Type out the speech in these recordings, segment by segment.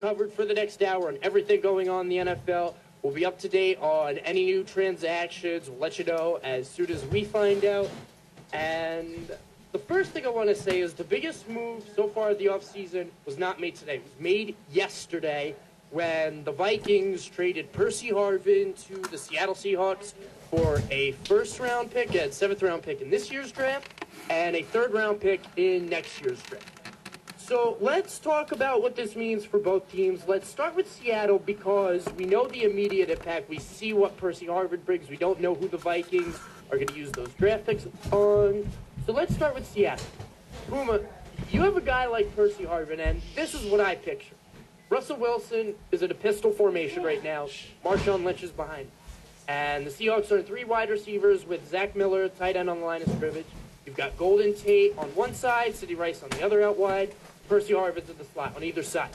covered for the next hour on everything going on in the NFL. We'll be up to date on any new transactions. We'll let you know as soon as we find out. And the first thing I want to say is the biggest move so far of the offseason was not made today. It was made yesterday when the Vikings traded Percy Harvin to the Seattle Seahawks for a first-round pick, a seventh-round pick in this year's draft, and a third-round pick in next year's draft. So let's talk about what this means for both teams. Let's start with Seattle because we know the immediate impact. We see what Percy Harvin brings. We don't know who the Vikings are going to use those draft picks on. So let's start with Seattle. Puma, you have a guy like Percy Harvin, and this is what I picture. Russell Wilson is in a pistol formation right now. Marshawn Lynch is behind him. And the Seahawks are 3 wide receivers with Zach Miller, tight end on the line of scrimmage. You've got Golden Tate on one side, Sidney Rice on the other out wide. Percy Harvin's in the slot on either side.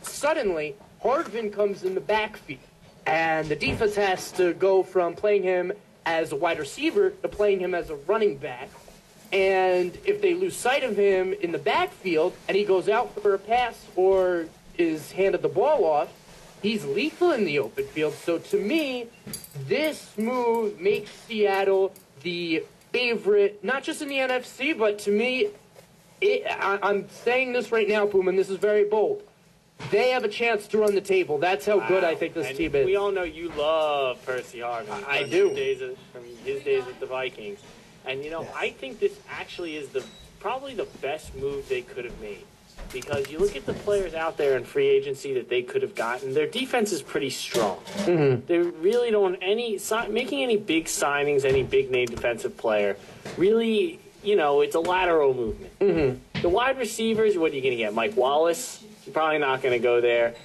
Suddenly, Harvin comes in the backfield, and the defense has to go from playing him as a wide receiver to playing him as a running back. And if they lose sight of him in the backfield and he goes out for a pass or is handed the ball off, he's lethal in the open field. So to me, this move makes Seattle the favorite, not just in the NFC, but to me, I'm saying this right now, Puma, and this is very bold. They have a chance to run the table. That's how good I think this team is. We all know you love Percy Harvin. I do. From his days with the Vikings. And, I think this actually is probably the best move they could have made. Because you look at the players out there in free agency that they could have gotten, their defense is pretty strong. Mm-hmm. They really don't making any big signings, any big-name defensive player, really, it's a lateral movement. Mm-hmm. The wide receivers, what are you going to get? Mike Wallace? You're probably not going to go there.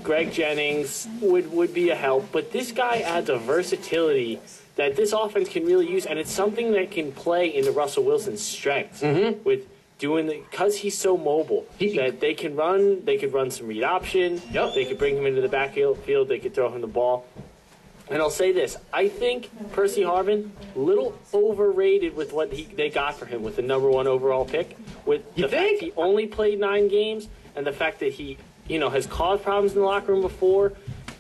Greg Jennings would be a help. But this guy adds a versatility that this offense can really use, and it's something that can play into Russell Wilson's strengths with because he's so mobile that they could run some read option. Yep. They could bring him into the backfield. They could throw him the ball. And I'll say this: I think Percy Harvin a little overrated with what they got for him with the #1 overall pick. With the fact he only played 9 games, and the fact that he has caused problems in the locker room before,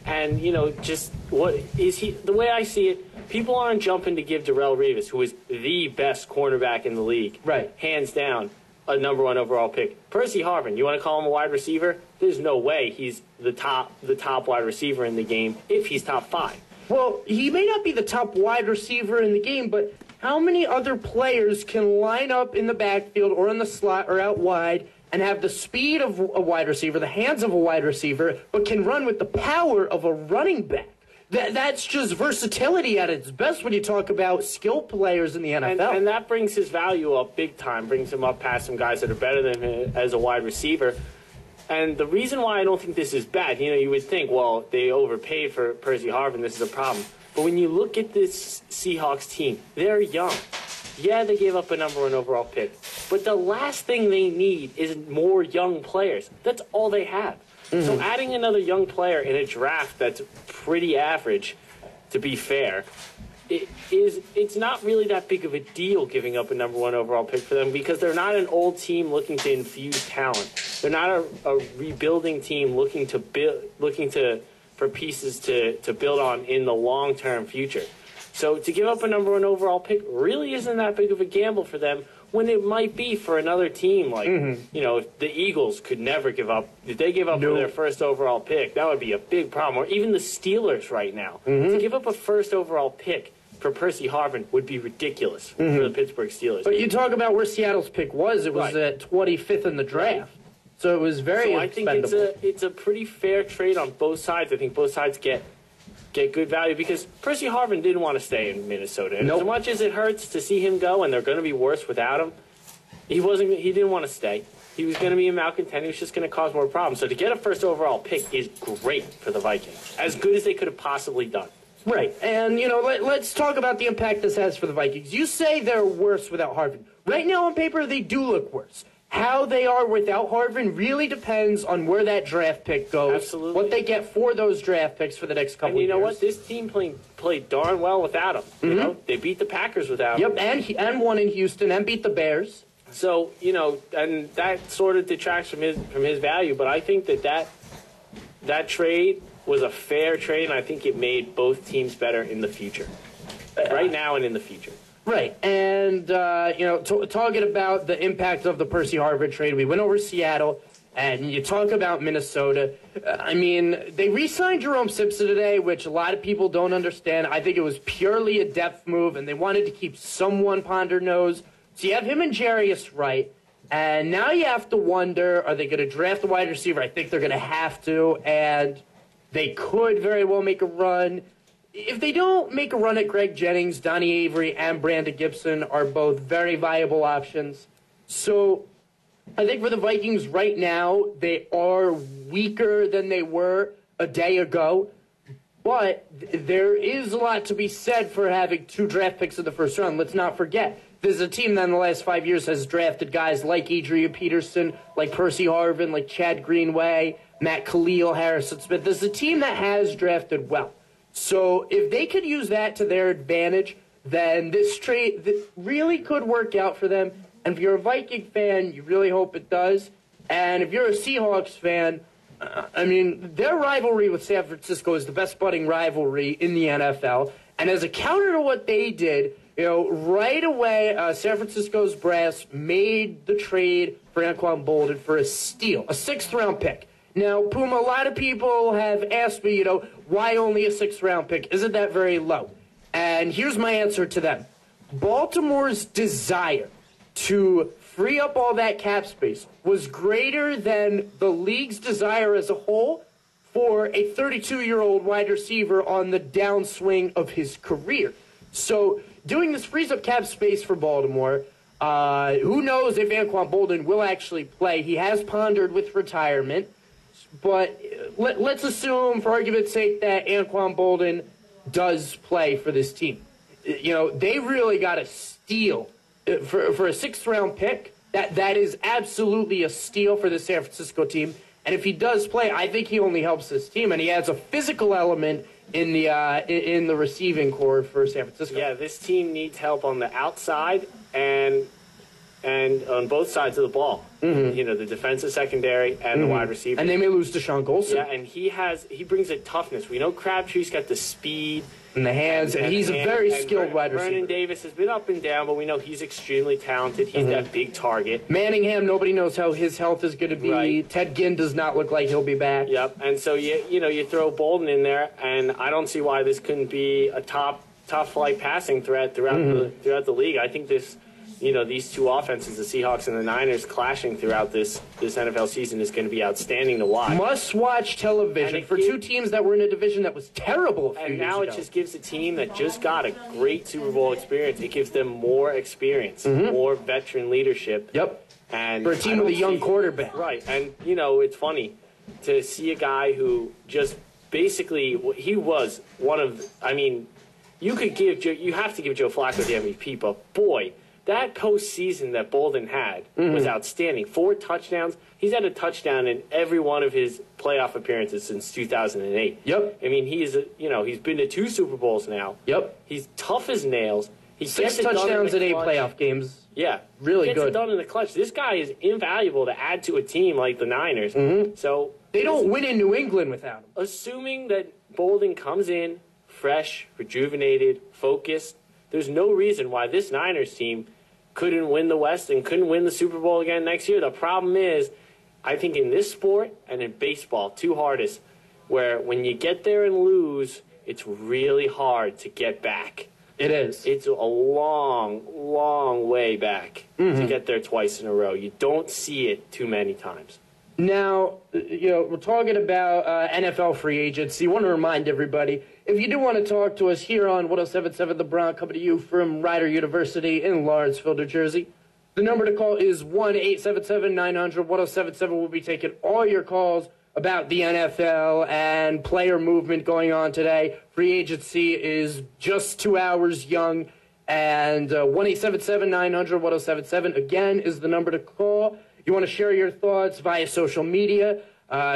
and just what is he? The way I see it, people aren't jumping to give Darrelle Revis, who is the best cornerback in the league, right, hands down, a #1 overall pick. Percy Harvin, you want to call him a wide receiver? There's no way he's the top wide receiver in the game if he's top 5. Well, he may not be the top wide receiver in the game, but how many other players can line up in the backfield or in the slot or out wide and have the speed of a wide receiver, the hands of a wide receiver, but can run with the power of a running back? That's just versatility at its best when you talk about skill players in the NFL. And that brings his value up big time, brings him up past some guys that are better than him as a wide receiver. And the reason why I don't think this is bad, you would think, well, they overpaid for Percy Harvin, this is a problem. But when you look at this Seahawks team, they're young. Yeah, they gave up a #1 overall pick. But the last thing they need is more young players. That's all they have. Mm-hmm. So adding another young player in a draft that's pretty average, to be fair, it's not really that big of a deal giving up a #1 overall pick for them because they're not an old team looking to infuse talent. They're not a rebuilding team looking for pieces to build on in the long-term future. So to give up a #1 overall pick really isn't that big of a gamble for them when it might be for another team like, if the Eagles could never give up. If they gave up for their first overall pick, that would be a big problem. Or even the Steelers right now. To give up a first overall pick for Percy Harvin would be ridiculous for the Pittsburgh Steelers. But you talk about where Seattle's pick was. It was at 25th in the draft. Right. So it was very expendable. I think it's a pretty fair trade on both sides. I think both sides get good value because Percy Harvin didn't want to stay in Minnesota. And as much as it hurts to see him go and they're going to be worse without him, he didn't want to stay. He was going to be a malcontent. He was just going to cause more problems. So to get a first overall pick is great for the Vikings. As good as they could have possibly done. Right. And, let's talk about the impact this has for the Vikings. You say they're worse without Harvin. Right now on paper, they do look worse. How they are without Harvin really depends on where that draft pick goes. Absolutely. What they get for those draft picks for the next couple of years. And you know what? This team played darn well without him. They beat the Packers without him. Yep, and won in Houston and beat the Bears. So, and that sort of detracts from his value. But I think that that trade was a fair trade, and I think it made both teams better in the future. Right now and in the future. Right, and, talking about the impact of the Percy Harvard trade, we went over Seattle, and you talk about Minnesota. They re-signed Jerome Simpson today, which a lot of people don't understand. I think it was purely a depth move, and they wanted to keep someone Ponder knows. So you have him and Jarius Wright, and now you have to wonder, are they going to draft a wide receiver? I think they're going to have to, and they could very well make a run. If they don't make a run at Greg Jennings, Donnie Avery, and Brandon Gibson are both very viable options. So I think for the Vikings right now, they are weaker than they were a day ago. But there is a lot to be said for having 2 draft picks in the first round. Let's not forget, this is a team that in the last 5 years has drafted guys like Adrian Peterson, like Percy Harvin, like Chad Greenway, Matt Khalil, Harrison Smith. This is a team that has drafted well. So if they could use that to their advantage, then this trade really could work out for them. And if you're a Viking fan, you really hope it does. And if you're a Seahawks fan, their rivalry with San Francisco is the best budding rivalry in the NFL. And as a counter to what they did, right away, San Francisco's brass made the trade for Anquan Boldin for a steal, a 6th-round pick. Now, Puma, a lot of people have asked me, why only a 6th-round pick? Isn't that very low? And here's my answer to them. Baltimore's desire to free up all that cap space was greater than the league's desire as a whole for a 32-year-old wide receiver on the downswing of his career. So doing this frees up cap space for Baltimore. Who knows if Anquan Boldin will actually play. He has pondered with retirement. But let's assume, for argument's sake, that Anquan Boldin does play for this team. They really got a steal for a 6th-round pick. That is absolutely a steal for the San Francisco team. And if he does play, I think he only helps this team, and he adds a physical element in the receiving core for San Francisco. Yeah, this team needs help on the outside and on both sides of the ball. Mm-hmm. The defensive secondary and the wide receiver. And they may lose Deshaun Golson. Yeah, and he brings a toughness. We know Crabtree's got the speed and the hands, and he's a very skilled wide receiver. Vernon Davis has been up and down, but we know he's extremely talented. He's that big target. Manningham, nobody knows how his health is going to be. Right. Ted Ginn does not look like he'll be back. Yep, and so you throw Bolden in there, and I don't see why this couldn't be a top flight passing threat throughout the league. I think this. These two offenses, the Seahawks and the Niners, clashing throughout this NFL season is going to be outstanding to watch. Must-watch television for 2 teams that were in a division that was terrible a few years ago. And now it just gives a team that just got a great Super Bowl experience, it gives them more experience, more veteran leadership. Yep. And for a team with a young quarterback. Right. And, it's funny to see a guy who just basically, he was one of, you have to give Joe Flacco the MVP, but boy, that postseason that Bolden had was outstanding. 4 touchdowns. He's had a touchdown in every one of his playoff appearances since 2008. Yep. He's been to 2 Super Bowls now. Yep. He's tough as nails. He 6 touchdowns in 8 playoff games. Yeah. Really good. Gets it done in the clutch. This guy is invaluable to add to a team like the Niners. So they don't win in New England without him. Assuming that Bolden comes in fresh, rejuvenated, focused, there's no reason why this Niners team couldn't win the West and couldn't win the Super Bowl again next year. The problem is, I think in this sport and in baseball, 2 hardest, where when you get there and lose, it's really hard to get back. It is. It's a long, long way back to get there twice in a row. You don't see it too many times. Now, we're talking about NFL free agency. I want to remind everybody, if you do want to talk to us here on 107.7 The Bronx, coming to you from Rider University in Lawrenceville, New Jersey, the number to call is 1-877-900-1077. We'll be taking all your calls about the NFL and player movement going on today. Free agency is just 2 hours young, and 1-877-900-1077, again, is the number to call. You want to share your thoughts via social media.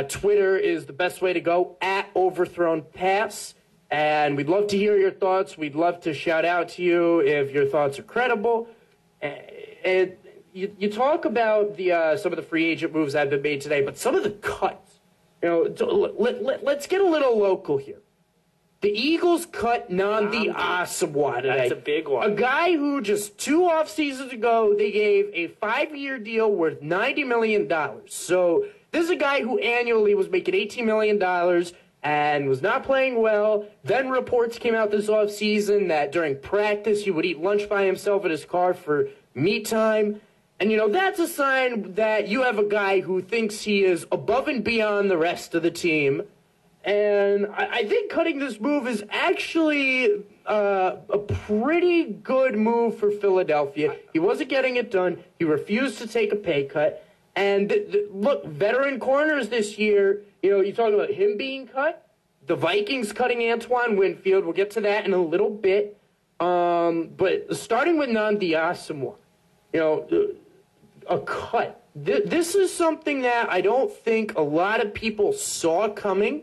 Twitter is the best way to go, at Overthrown Pass. And we'd love to hear your thoughts. We'd love to shout out to you if your thoughts are credible. And you talk about some of the free agent moves that have been made today, but some of the cuts let's get a little local here. The Eagles cut Nnamdi Asomugha today. That's a big one. A guy who just 2 off seasons ago, they gave a 5-year deal worth $90 million. So this is a guy who annually was making $18 million and was not playing well. Then reports came out this offseason that during practice he would eat lunch by himself in his car for meet time. And, that's a sign that you have a guy who thinks he is above and beyond the rest of the team. And I think cutting this move is actually a pretty good move for Philadelphia. He wasn't getting it done. He refused to take a pay cut. And look, veteran corners this year, you talk about him being cut. The Vikings cutting Antoine Winfield. We'll get to that in a little bit. But starting with Nnamdi Asomugha, a cut. This is something that I don't think a lot of people saw coming.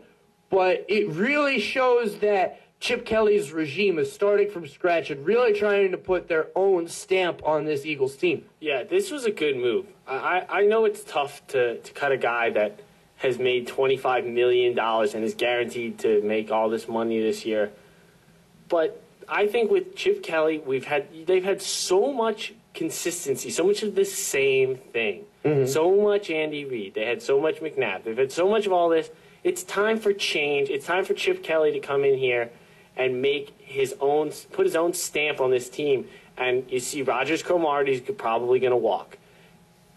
But it really shows that Chip Kelly's regime is starting from scratch and really trying to put their own stamp on this Eagles team. Yeah, this was a good move. I know it's tough to cut a guy that has made $25 million and is guaranteed to make all this money this year. But I think with Chip Kelly, they've had so much consistency, so much of the same thing. Mm-hmm. So much Andy Reid. They had so much McNabb. They've had so much of all this. It's time for change. It's time for Chip Kelly to come in here and put his own stamp on this team. And you see Rogers Cromartie's probably going to walk.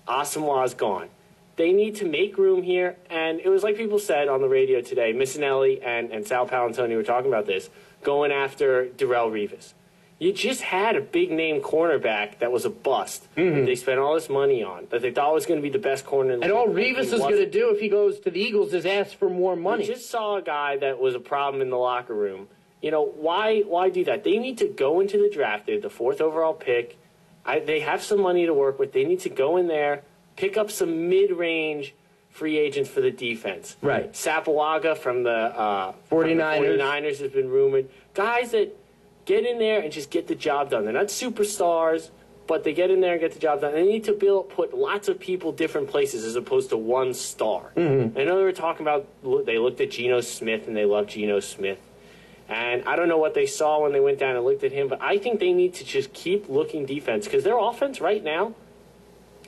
Asomugha's gone. They need to make room here. And it was like people said on the radio today, Missinelli and Sal Palantoni were talking about this, going after Darrelle Revis. You just had a big-name cornerback that was a bust. Mm-hmm. They spent all this money on, that they thought was going to be the best corner in the league. And all Revis is going to do if he goes to the Eagles is ask for more money. We just saw a guy that was a problem in the locker room. Why do that? They need to go into the draft. They have the 4th overall pick. They have some money to work with. They need to go in there, pick up some mid-range free agents for the defense. Right. Sapawaga from the 49ers has been rumored. Guys that get in there and just get the job done. They're not superstars, but they get in there and get the job done. They need to put lots of people different places as opposed to one star. Mm-hmm. I know they were talking about, they looked at Geno Smith and they love Geno Smith. And I don't know what they saw when they went down and looked at him, but I think they need to just keep looking defense because their offense right now,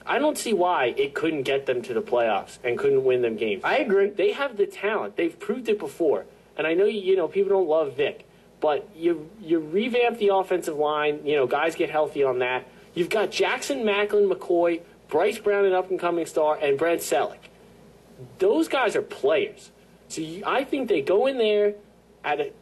I don't see why it couldn't get them to the playoffs and couldn't win them games. I agree. They have the talent. They've proved it before. And I know, people don't love Vic. But you revamp the offensive line, guys get healthy on that. You've got Jackson, Macklin, McCoy, Bryce Brown, an up-and-coming star, and Brent Selleck. Those guys are players. So I think they go in there at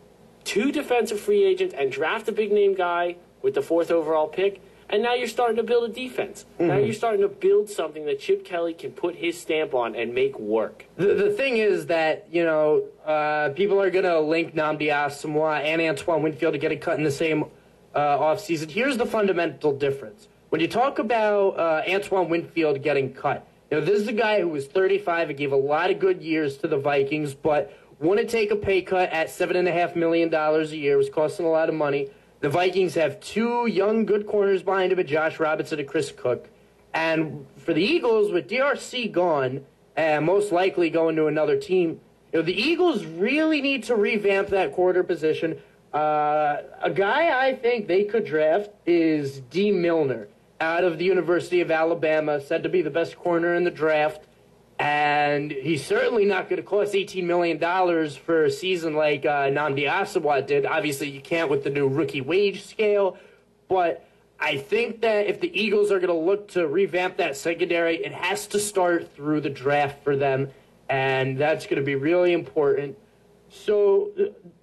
2 defensive free agents and draft a big-name guy with the 4th overall pick, and now you're starting to build a defense. Mm-hmm. Now you're starting to build something that Chip Kelly can put his stamp on and make work. The thing is that, people are going to link Nnamdi Asomugha and Antoine Winfield to getting cut in the same offseason. Here's the fundamental difference. When you talk about Antoine Winfield getting cut, this is a guy who was 35 and gave a lot of good years to the Vikings, but wanted to take a pay cut at $7.5 million a year. It was costing a lot of money. The Vikings have 2 young, good corners behind him, Josh Robinson and Chris Cook. And for the Eagles, with DRC gone, and most likely going to another team, the Eagles really need to revamp that corner position. A guy I think they could draft is D. Milner out of the University of Alabama, said to be the best corner in the draft. And he's certainly not going to cost $18 million for a season like Nnamdi Asomugha did. Obviously, you can't with the new rookie wage scale. But I think that if the Eagles are going to look to revamp that secondary, it has to start through the draft for them. And that's going to be really important. So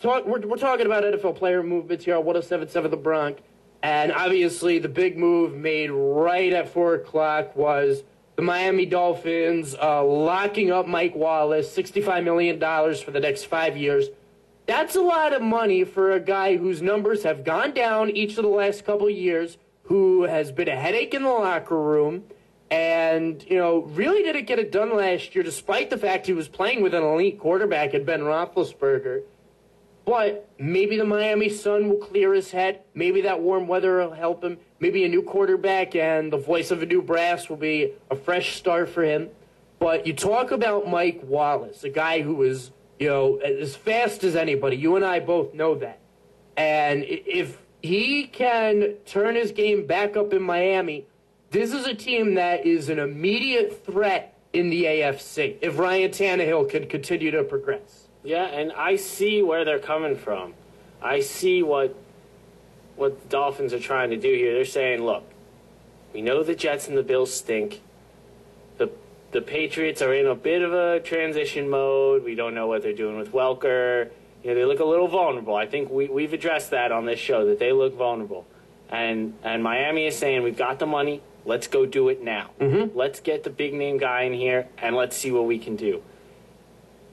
we're talking about NFL player movements here on 107.7 The Bronx. And obviously, the big move made right at 4 o'clock was the Miami Dolphins locking up Mike Wallace, $65 million for the next 5 years. That's a lot of money for a guy whose numbers have gone down each of the last couple of years, who has been a headache in the locker room, and, really didn't get it done last year, despite the fact he was playing with an elite quarterback in Ben Roethlisberger. But maybe the Miami sun will clear his head. Maybe that warm weather will help him. Maybe a new quarterback and the voice of a new brass will be a fresh start for him. But you talk about Mike Wallace, a guy who is, as fast as anybody. You and I both know that. And if he can turn his game back up in Miami, this is a team that is an immediate threat in the AFC if Ryan Tannehill can continue to progress. Yeah, and I see where they're coming from. I see what the Dolphins are trying to do here. They're saying, look, we know the Jets and the Bills stink. The Patriots are in a bit of a transition mode. We don't know what they're doing with Welker. They look a little vulnerable. I think we've addressed that on this show, that they look vulnerable. And Miami is saying, we've got the money. Let's go do it now. Mm-hmm. Let's get the big-name guy in here, and let's see what we can do.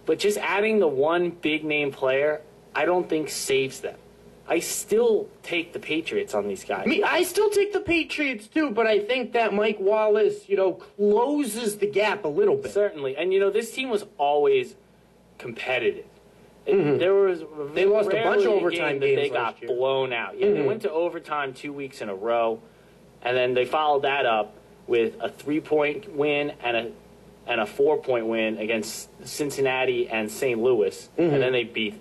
But just adding the one big-name player, I don't think saves them. I still take the Patriots on these guys. I still take the Patriots, too, but I think that Mike Wallace, closes the gap a little bit. Certainly. And, this team was always competitive. Mm-hmm. They lost a bunch of overtime games they got blown out. Yeah, mm-hmm. They went to overtime 2 weeks in a row, and then they followed that up with a 3-point win and a 4-point win against Cincinnati and St. Louis, mm-hmm. and then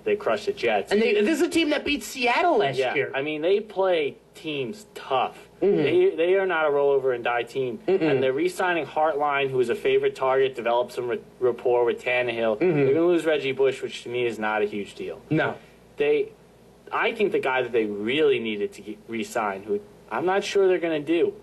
they crushed the Jets. And this is a team that beat Seattle last year. I mean, they play teams tough. Mm-hmm. They are not a rollover and die team. Mm-hmm. And they're re-signing Hartline, who is a favorite target, developed some rapport with Tannehill. Mm-hmm. They're going to lose Reggie Bush, which to me is not a huge deal. No. I think the guy that they really needed to re-sign, who I'm not sure they're going to do,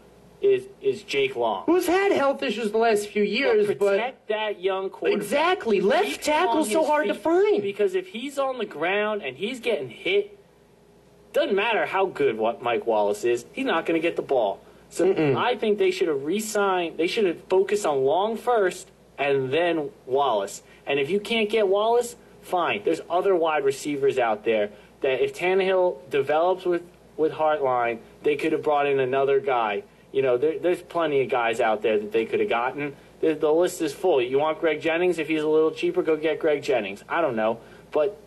is Jake Long. Who's had health issues the last few years, but protect that young quarterback. Exactly. Left tackle's so hard to find. Because if he's on the ground and he's getting hit, doesn't matter how good Mike Wallace is, he's not going to get the ball. So I think they should have re-signed. They should have focused on Long first and then Wallace. And if you can't get Wallace, fine. There's other wide receivers out there that if Tannehill develops with Hartline, they could have brought in another guy. There's plenty of guys out there that they could have gotten. The list is full. You want Greg Jennings? If he's a little cheaper, go get Greg Jennings. I don't know. But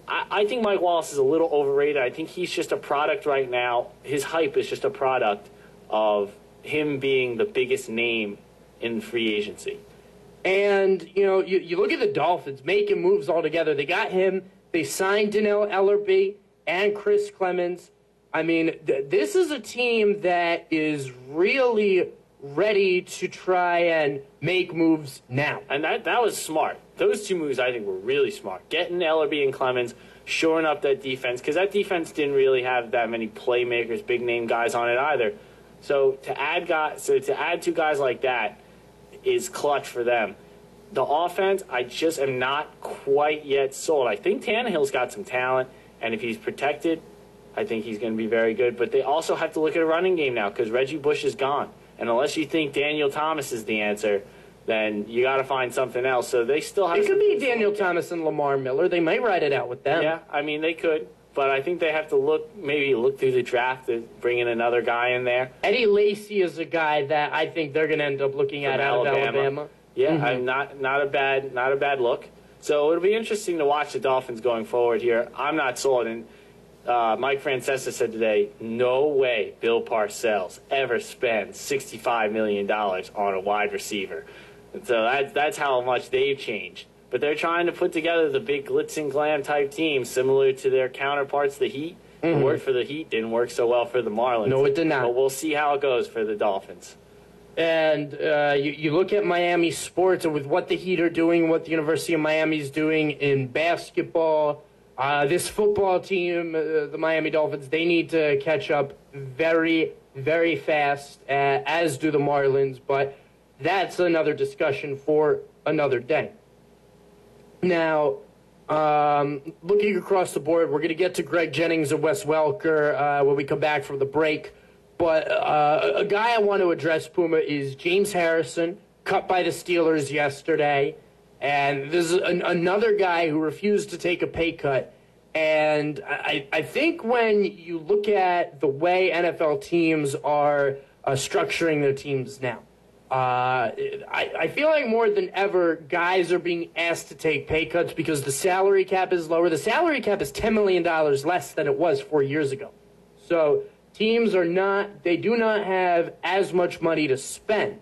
I think Mike Wallace is a little overrated. I think he's just a product right now. His hype is just a product of him being the biggest name in free agency. And, you look at the Dolphins making moves all together. They got him. They signed Donnell Ellerbe and Chris Clemens. I mean, this is a team that is really ready to try and make moves now. And that was smart. Those two moves, I think, were really smart. Getting Ellerbe and Clemens, shoring up that defense, because that defense didn't really have that many playmakers, big-name guys on it either. So to add two guys like that is clutch for them. The offense, I just am not quite yet sold. I think Tannehill's got some talent, and if he's protected, I think he's going to be very good. But they also have to look at a running game now because Reggie Bush is gone. And unless you think Daniel Thomas is the answer, then you got to find something else. So they still have. It could be Daniel Thomas and Lamar Miller. They might ride it out with them. Yeah, I mean they could, but I think they have to look through the draft to bring in another guy in there. Eddie Lacy is a guy that I think they're going to end up looking at out of Alabama. Yeah, I'm not a bad look. So it'll be interesting to watch the Dolphins going forward here. I'm not sold. And Mike Francesa said today, no way Bill Parcells ever spends $65 million on a wide receiver. And so that's how much they've changed. But they're trying to put together the big glitz and glam type team, similar to their counterparts, the Heat. It worked for the Heat, didn't work so well for the Marlins. No, it did not. But we'll see how it goes for the Dolphins. And you look at Miami sports and with what the Heat are doing, what the University of Miami is doing in basketball, this football team, the Miami Dolphins, they need to catch up very, very fast, as do the Marlins. But that's another discussion for another day. Now, looking across the board, we're going to get to Greg Jennings and Wes Welker when we come back from the break. But a guy I want to address, Puma, is James Harrison, cut by the Steelers yesterday. And this is another guy who refused to take a pay cut. And I think when you look at the way NFL teams are structuring their teams now, I feel like more than ever, guys are being asked to take pay cuts because the salary cap is lower. The salary cap is $10 million less than it was 4 years ago. So teams do not have as much money to spend.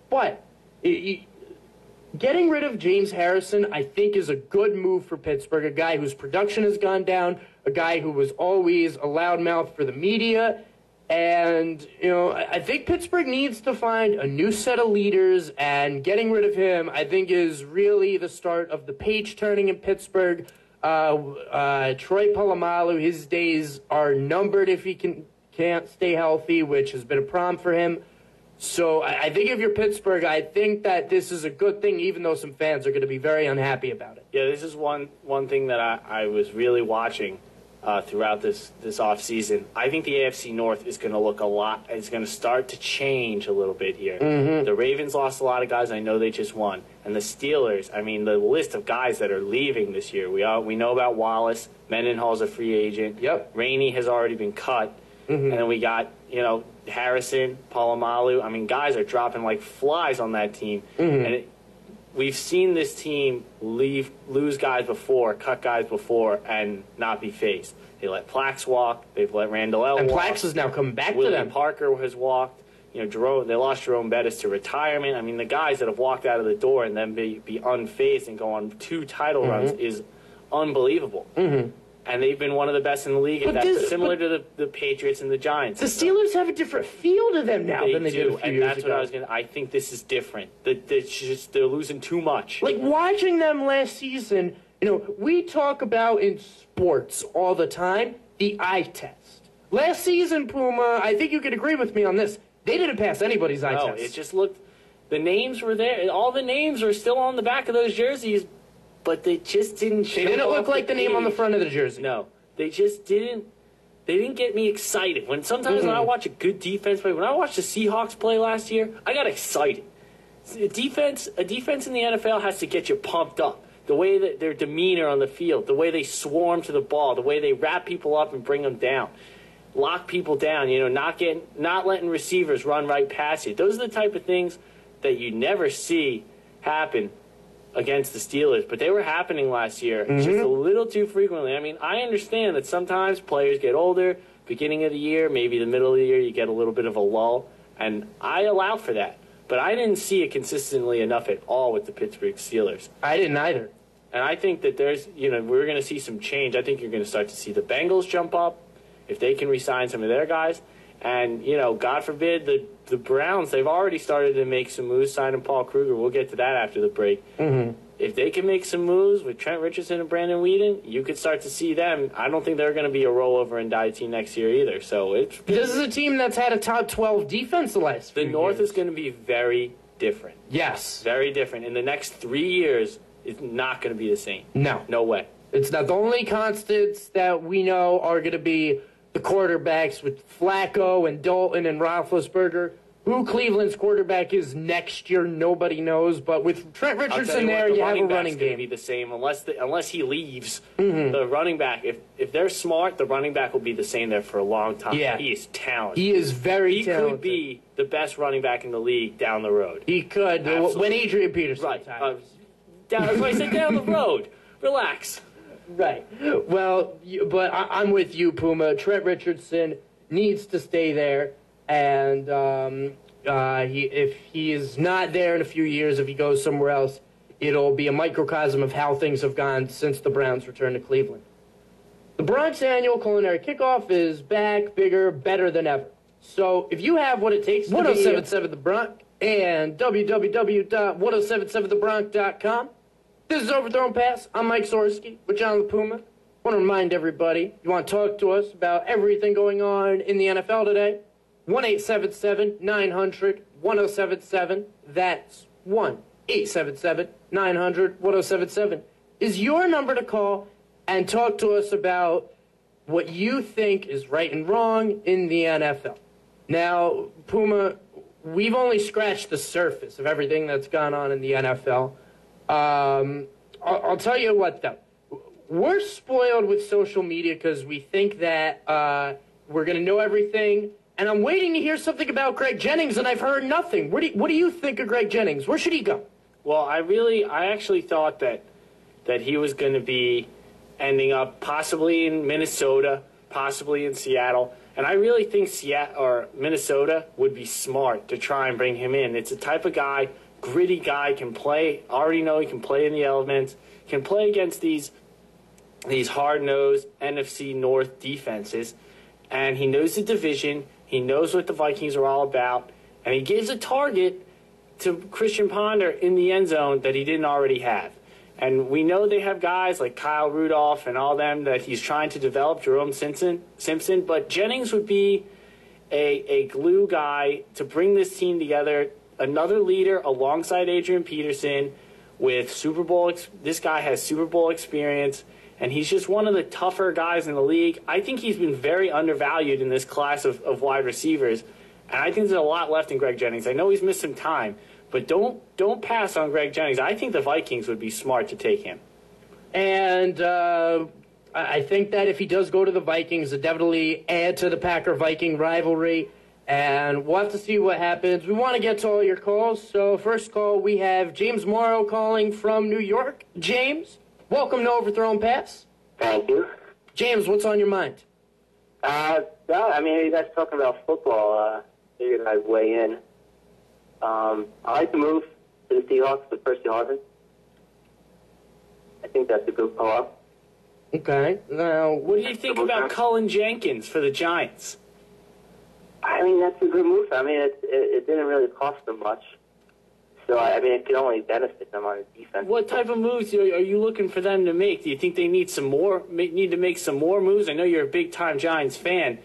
But Getting rid of James Harrison, I think, is a good move for Pittsburgh, a guy whose production has gone down, a guy who was always a loudmouth for the media. And, I think Pittsburgh needs to find a new set of leaders, and getting rid of him, I think, is really the start of the page turning in Pittsburgh. Troy Polamalu, his days are numbered if he can't stay healthy, which has been a problem for him. So I think if you're Pittsburgh, I think that this is a good thing, even though some fans are going to be very unhappy about it. Yeah, this is one thing that I was really watching throughout this offseason. I think the AFC North is going to look a lot. It's going to start to change a little bit here. Mm-hmm. The Ravens lost a lot of guys. I know they just won. And the Steelers, I mean, the list of guys that are leaving this year. We know about Wallace. Mendenhall's a free agent. Yep. Rainey has already been cut. Mm-hmm. And then we got, Harrison, Polamalu. I mean, guys are dropping like flies on that team. Mm-hmm. And we've seen this team lose guys before, cut guys before, and not be faced. They let Plax walk. They've let Randall L. And walk. Plax is now coming back Willie to them. Parker has walked. They lost Jerome Bettis to retirement. I mean, the guys that have walked out of the door and then be unfazed and go on 2 title runs is unbelievable. Mm-hmm. And they've been one of the best in the league. And that's similar to the Patriots and the Giants. The Steelers have a different feel to them now than they did a few years ago. And that's what I think this is different. They're losing too much. Like, watching them last season, we talk about in sports all the time the eye test. Last season, Puma, I think you could agree with me on this. They didn't pass anybody's eye test. No, it just looked. The names were there. All the names are still on the back of those jerseys, but they just didn't show. They didn't look like the name on the front of the jersey. No, they just didn't. They didn't get me excited. When when I watch a good defense play, when I watched the Seahawks play last year, I got excited. A defense in the NFL has to get you pumped up. The way that their demeanor on the field, the way they swarm to the ball, the way they wrap people up and bring them down, lock people down. Not letting receivers run right past you. Those are the type of things that you never see happen against the Steelers, but they were happening last year just a little too frequently. I mean, I understand that sometimes players get older, beginning of the year, maybe the middle of the year, you get a little bit of a lull, and I allow for that. But I didn't see it consistently enough at all with the Pittsburgh Steelers. I didn't either. And I think that we're going to see some change. I think you're going to start to see the Bengals jump up if they can re-sign some of their guys. And, God forbid, the Browns, they've already started to make some moves, signing Paul Kruger. We'll get to that after the break. Mm-hmm. If they can make some moves with Trent Richardson and Brandon Weeden, you could start to see them. I don't think they're going to be a rollover and die team next year either. So this is a team that's had a top 12 defense the last few years. The North is going to be very different. Yes. Very different. In the next 3 years, it's not going to be the same. No. No way. It's not. The only constants that we know are going to be the quarterbacks with Flacco and Dalton and Roethlisberger. Who Cleveland's quarterback is next year, nobody knows. But with Trent Richardson there, you have a running game. Be the same unless he leaves. The running back, if they're smart, the running back will be the same there for a long time. Yeah. He is talented. He is very talented. He could be the best running back in the league down the road. He could. Absolutely. When Adrian Peterson retires. That's why I said down the road. Relax. Right. Well, but I'm with you, Puma. Trent Richardson needs to stay there. And if he is not there in a few years, if he goes somewhere else, it'll be a microcosm of how things have gone since the Browns returned to Cleveland. The Bronx Annual Culinary Kickoff is back, bigger, better than ever. So if you have what it takes to 1077 The Bronx and www.1077thebronx.com, this is Overthrown Pass. I'm Mike Sorsky with John LiPuma. I want to remind everybody, you want to talk to us about everything going on in the NFL today, 1-877-900-1077. That's 1-877-900-1077 is your number to call and talk to us about what you think is right and wrong in the NFL. Now, Puma, we've only scratched the surface of everything that's gone on in the NFL. I'll tell you what, though. We're spoiled with social media because we think that we're going to know everything. And I'm waiting to hear something about Greg Jennings, and I've heard nothing. What do you think of Greg Jennings? Where should he go? Well, I actually thought that he was going to be ending up possibly in Minnesota, possibly in Seattle. And I really think Minnesota would be smart to try and bring him in. It's a type of guy, gritty guy, can play. Already know he can play in the elements, can play against these hard-nosed NFC North defenses, and he knows the division. He knows what the Vikings are all about, and he gives a target to Christian Ponder in the end zone that he didn't already have. And we know they have guys like Kyle Rudolph and all them that he's trying to develop, Jerome Simpson, but Jennings would be a glue guy to bring this team together, another leader alongside Adrian Peterson with Super Bowl. This guy has Super Bowl experience, and he's just one of the tougher guys in the league. I think he's been very undervalued in this class of wide receivers, and I think there's a lot left in Greg Jennings. I know he's missed some time, but don't pass on Greg Jennings. I think the Vikings would be smart to take him. And I think that if he does go to the Vikings, it definitely add to the Packer-Viking rivalry, and we'll have to see what happens. We want to get to all your calls, so first call, we have James Morrow calling from New York. James, welcome to Overthrown Pass. Thank you. James, what's on your mind? You guys talking about football. Figured I'd weigh in. I like the move to the Seahawks with Percy Harvin. I think that's a good call. Okay. Now, what do you think about Cullen Jenkins for the Giants? I mean, that's a good move. I mean, it didn't really cost them much. So, it could only benefit them on the defense. What type of moves are you looking for them to make? Do you think they need to make some more moves? I know you're a big-time Giants fan.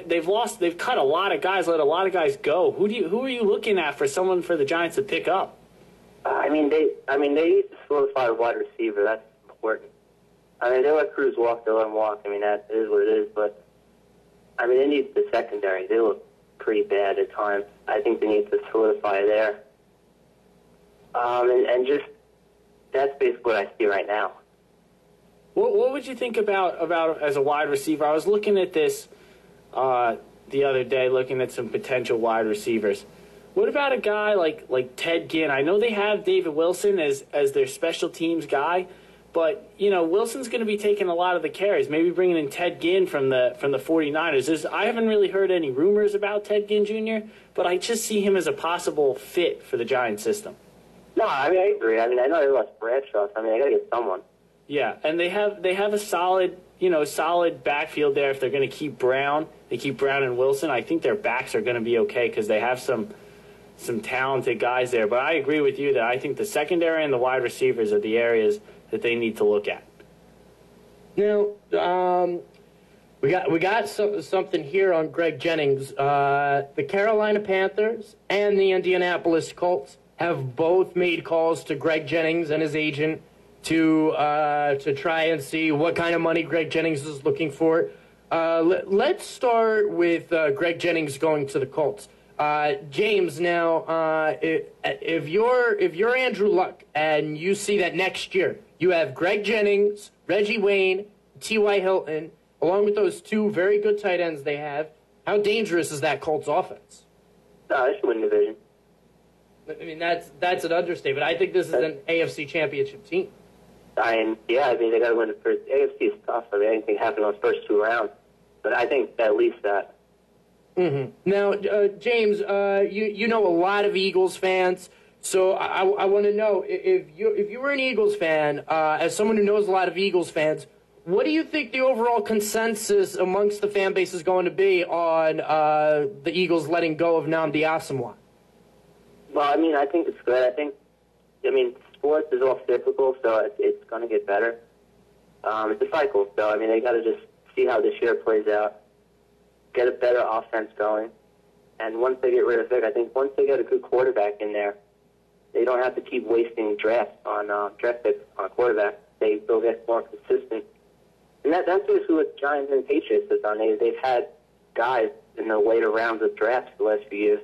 They've cut a lot of guys, let a lot of guys go. Who are you looking at for someone for the Giants to pick up? They need to solidify a wide receiver. That's important. They let Cruz walk, they let him walk. That is what it is. But they need the secondary. They look pretty bad at times. I think they need to solidify there. And just that's basically what I see right now. What would you think about as a wide receiver? I was looking at this the other day, looking at some potential wide receivers. What about a guy like Ted Ginn? I know they have David Wilson as their special teams guy, but Wilson's going to be taking a lot of the carries. Maybe bringing in Ted Ginn from the 49ers. I haven't really heard any rumors about Ted Ginn Jr., but I just see him as a possible fit for the Giants system. No, I agree. I know they lost Bradshaw. I got to get someone. Yeah, and they have a solid backfield there if they're going to keep Brown. They keep Brown and Wilson. I think their backs are going to be okay because they have some talented guys there. But I agree with you that I think the secondary and the wide receivers are the areas that they need to look at. Now, we got something here on Greg Jennings. The Carolina Panthers and the Indianapolis Colts have both made calls to Greg Jennings and his agent to try and see what kind of money Greg Jennings is looking for. Let's start with Greg Jennings going to the Colts. James, now, if you're Andrew Luck and you see that next year you have Greg Jennings, Reggie Wayne, T.Y. Hilton, along with those two very good tight ends they have, how dangerous is that Colts offense? No, they should win the division. That's an understatement. I think this is an AFC championship team. They got to win the first. AFC is tough. Anything can happen in those first two rounds. But I think at least that. Mm-hmm. Now, James, you know a lot of Eagles fans, so I want to know if you were an Eagles fan, as someone who knows a lot of Eagles fans, what do you think the overall consensus amongst the fan base is going to be on the Eagles letting go of Nnamdi Asomugha? Well, I think it's good. Sports is all cyclical, so it's going to get better. It's a cycle, so they got to just see how this year plays out, get a better offense going, and once they get rid of Vic, I think once they get a good quarterback in there, they don't have to keep wasting draft picks on a quarterback. They'll get more consistent, and that's basically what Giants and Patriots have done. They've had guys in the later rounds of drafts the last few years,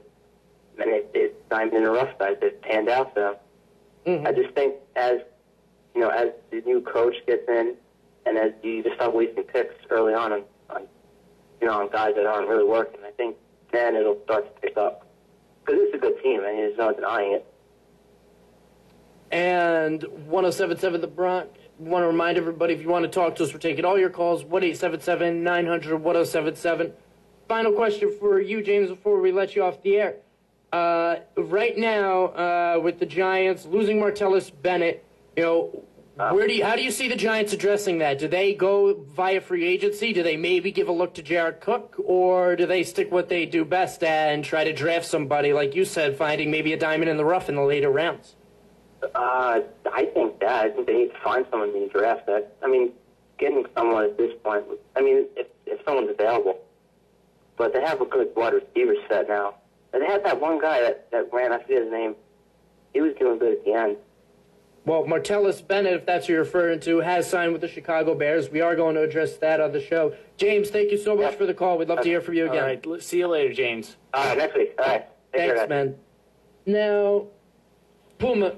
and they've signed in the rough guys. They've panned out for them. Mm-hmm. I just think as the new coach gets in, and as you just stop wasting picks early on guys that aren't really working, I think then it'll start to pick up. Because it's a good team, there's no denying it. And 107.7 The Bronx. Want to remind everybody, if you want to talk to us, we're taking all your calls, 1-877-900-1077. Final question for you, James, before we let you off the air. Right now, with the Giants losing Martellus Bennett, how do you see the Giants addressing that? Do they go via free agency? Do they maybe give a look to Jared Cook, or do they stick what they do best and try to draft somebody, like you said, finding maybe a diamond in the rough in the later rounds? I think they need to find someone in the draft. That I mean, getting someone at this point. I mean, if someone's available, but they have a good wide receiver set now. And they had that one guy that ran. I forget his name. He was doing good at the end. Well, Martellus Bennett, if that's who you're referring to, has signed with the Chicago Bears. We are going to address that on the show. James, thank you so much for the call. We'd love to hear from you again. All right. See you later, James. Next week. All right. Thanks, man. Now, Puma,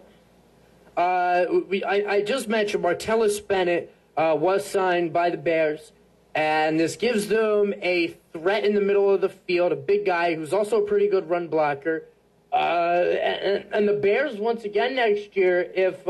I just mentioned Martellus Bennett was signed by the Bears, and this gives them a threat in the middle of the field, a big guy who's also a pretty good run blocker. And the Bears, once again next year, if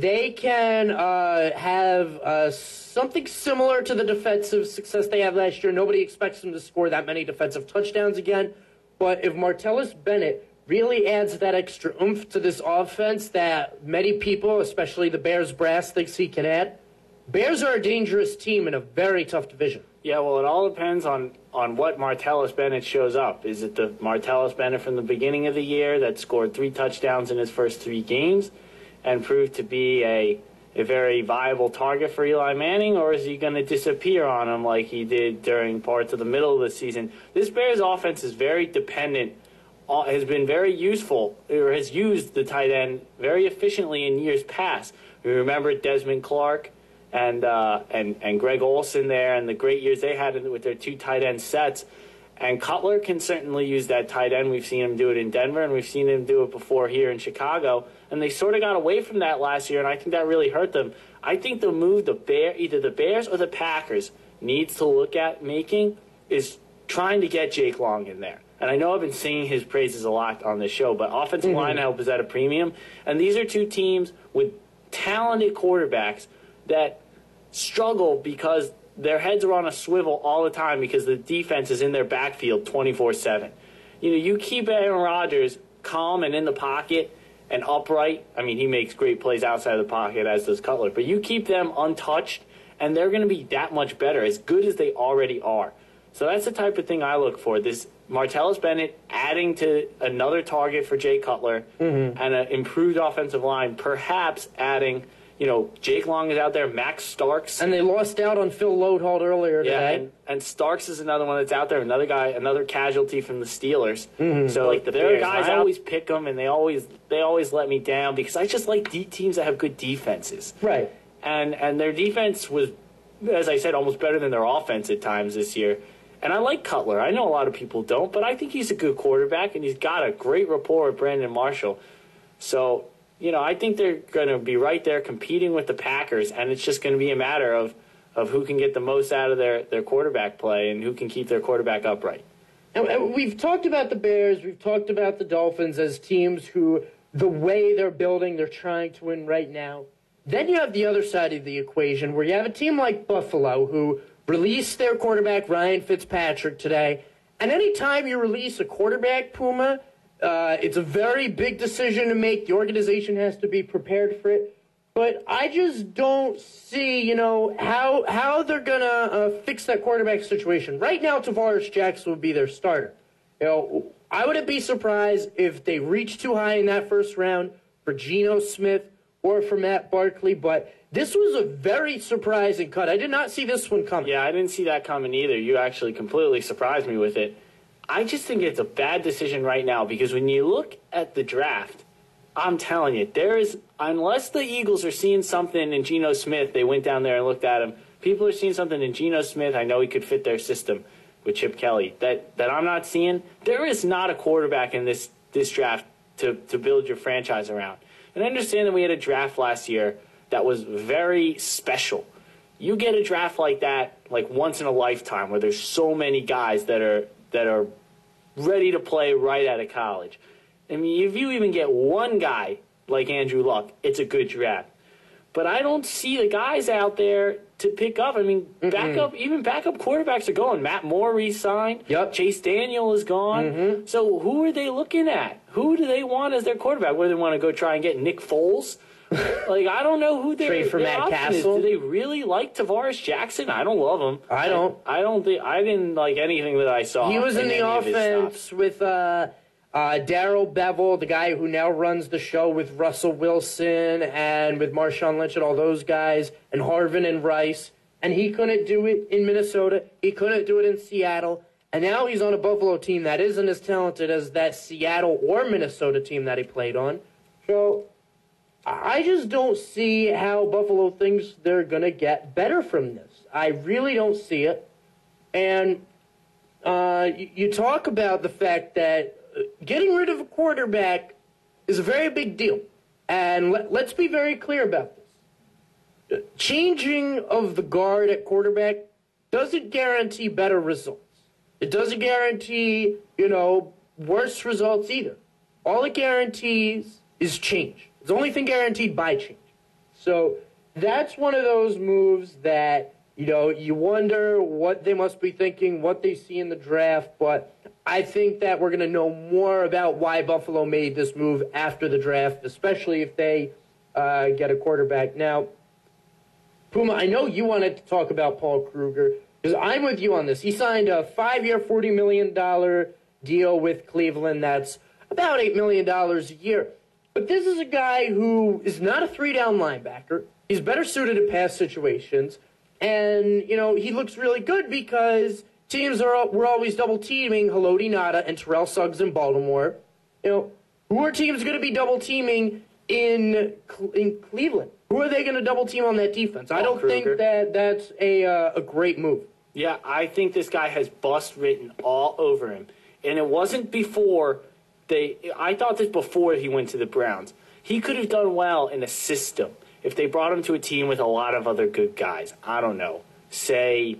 they can have something similar to the defensive success they had last year, nobody expects them to score that many defensive touchdowns again. But if Martellus Bennett really adds that extra oomph to this offense that many people, especially the Bears brass, thinks he can add, Bears are a dangerous team in a very tough division. Yeah, well, it all depends on what Martellus Bennett shows up. Is it the Martellus Bennett from the beginning of the year that scored 3 touchdowns in his first 3 games and proved to be a very viable target for Eli Manning, or is he going to disappear on him like he did during parts of the middle of the season? This Bears offense is very dependent, has been very useful, or has used the tight end very efficiently in years past. We remember Desmond Clark and Greg Olsen there, and the great years they had with their 2 tight end sets. And Cutler can certainly use that tight end. We've seen him do it in Denver, and we've seen him do it before here in Chicago. And they sort of got away from that last year, and I think that really hurt them. I think the move either the Bears or the Packers needs to look at making is trying to get Jake Long in there. And I know I've been singing his praises a lot on this show, but offensive line help is at a premium. And these are 2 teams with talented quarterbacks that struggle because their heads are on a swivel all the time because the defense is in their backfield 24/7. You keep Aaron Rodgers calm and in the pocket and upright. I mean, he makes great plays outside of the pocket, as does Cutler. But you keep them untouched, and they're going to be that much better, as good as they already are. So that's the type of thing I look for. This Martellus Bennett adding to another target for Jay Cutler and an improved offensive line, perhaps adding – Jake Long is out there, Max Starks. And they lost out on Phil Loadholt earlier today. Yeah, and Starks is another one that's out there, another guy, another casualty from the Steelers. So Like the there are Bears, guys, I always pick them, and they always let me down because I just like teams that have good defenses. Right. And their defense was, as I said, almost better than their offense at times this year. And I like Cutler. I know a lot of people don't, but I think he's a good quarterback, and he's got a great rapport with Brandon Marshall. So I think they're going to be right there competing with the Packers, and it's just going to be a matter of who can get the most out of their quarterback play and who can keep their quarterback upright. And we've talked about the Bears, we've talked about the Dolphins as teams who, the way they're building, they're trying to win right now. Then you have the other side of the equation where you have a team like Buffalo who released their quarterback Ryan Fitzpatrick today. And anytime you release a quarterback, Puma, it's a very big decision to make. The organization has to be prepared for it. But I just don't see, how they're going to fix that quarterback situation. Right now, Tavares Jackson would be their starter. I wouldn't be surprised if they reach too high in that first round for Geno Smith or for Matt Barkley. But this was a very surprising cut. I did not see this one coming. Yeah, I didn't see that coming either. You actually completely surprised me with it. I just think it's a bad decision right now because when you look at the draft, I'm telling you, unless the Eagles are seeing something in Geno Smith, they went down there and looked at him. People are seeing something in Geno Smith. I know he could fit their system with Chip Kelly. That I'm not seeing. There is not a quarterback in this draft to build your franchise around. And I understand that we had a draft last year that was very special. You get a draft like that, like once in a lifetime, where there's so many guys that are ready to play right out of college. I mean, if you even get one guy like Andrew Luck, it's a good draft. but I don't see the guys out there to pick up. I mean, backup quarterbacks are going. Matt Moore re-signed. Yep. Chase Daniel is gone. So who are they looking at? Who do they want as their quarterback? Whether they want to go try and get Nick Foles? Like, I don't know who Trade for their Matt option is. Castle. Do they really like Tavares Jackson? I don't love him. I don't. I didn't like anything that I saw. He was in the any of his offense stuff. with Darryl Bevel, the guy who now runs the show with Russell Wilson and with Marshawn Lynch and all those guys, and Harvin and Rice. And he couldn't do it in Minnesota. He couldn't do it in Seattle. And now he's on a Buffalo team that isn't as talented as that Seattle or Minnesota team that he played on. So I just don't see how Buffalo thinks they're going to get better from this. I really don't see it. And you talk about the fact that getting rid of a quarterback is a very big deal. And let's be very clear about this. Changing of the guard at quarterback doesn't guarantee better results. It doesn't guarantee, worse results either. All it guarantees is change. It's the only thing guaranteed by change. So that's one of those moves that, you wonder what they must be thinking, what they see in the draft. But I think that we're going to know more about why Buffalo made this move after the draft, especially if they get a quarterback. Now, Puma, I know you wanted to talk about Paul Kruger, because I'm with you on this. He signed a 5-year, $40 million deal with Cleveland. That's about $8 million a year. But this is a guy who is not a three-down linebacker. He's better suited to pass situations. And, he looks really good because teams were always double-teaming Haloti Ngata and Terrell Suggs in Baltimore. Who are teams going to be double-teaming in Cleveland? Who are they going to double-team on that defense? I don't think that's a great move. Yeah, I think this guy has bust written all over him. And it wasn't before I thought this before he went to the Browns. He could have done well in a system if they brought him to a team with a lot of other good guys. I don't know. Say,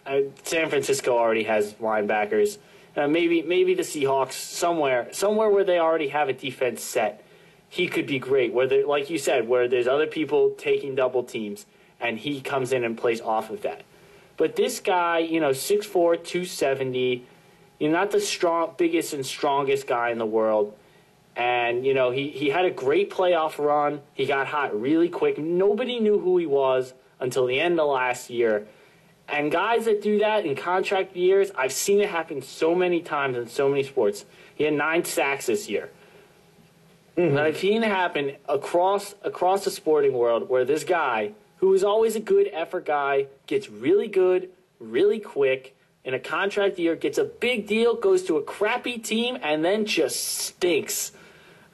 San Francisco already has linebackers. Maybe the Seahawks, somewhere where they already have a defense set. He could be great, where like you said, where there's other people taking double teams, and he comes in and plays off of that. But this guy, 6'4", 270, not the biggest and strongest guy in the world. And, he had a great playoff run. He got hot really quick. Nobody knew who he was until the end of last year. And guys that do that in contract years, I've seen it happen so many times in so many sports. He had 9 sacks this year. Mm-hmm. I've seen it happen across the sporting world where this guy, who is always a good effort guy, gets really good, really quick, in a contract year, gets a big deal, goes to a crappy team, and then just stinks.